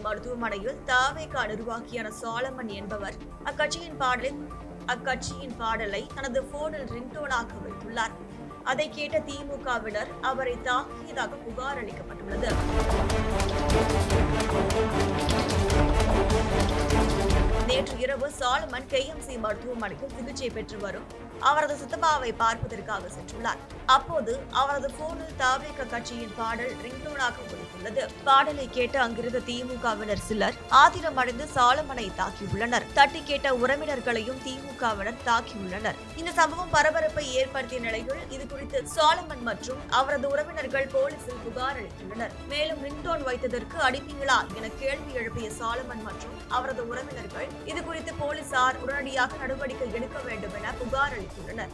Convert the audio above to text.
மருத்துவமனையில் தவேக நிர்வாகியான சாலமன் என்பவர் அக்கட்சியின் பாடலை தனது போனில் ரிங்டோனாக வைத்துள்ளார். அதை கேட்ட திமுகவினர் அவரை தாக்கியதாக புகார் அளிக்கப்பட்டுள்ளது. நேற்று இரவு சாலமன் KMC மருத்துவமனையில் சிகிச்சை பெற்று வரும் அவரது சித்தப்பாவை பார்ப்பதற்காக சென்றுள்ளார். அப்போது அவரது போனில் தவேக கட்சியின் பாடல் ரிங்டோனாக ஒலித்துள்ளது. பாடலை கேட்டு அங்கிருந்த திமுகவினர் சிலர் ஆத்திரமடைந்து சாலமனை தாக்கியுள்ளனர். தட்டி கேட்ட உறவினர்களையும் திமுகவினர் தாக்கியுள்ளனர். இந்த சம்பவம் பரபரப்பை ஏற்படுத்திய நிலையில் இதுகுறித்து சாலமன் மற்றும் அவரது உறவினர்கள் போலீசில் புகார் அளித்துள்ளனர். மேலும் ரிங்டோன் வைத்ததற்கு அடிப்பீங்களா என கேள்வி எழுப்பிய சாலமன் மற்றும் அவரது உறவினர்கள் இதுகுறித்து போலீசார் உடனடியாக நடவடிக்கை எடுக்க வேண்டும் என புகார் அளித்துள்ளனர்.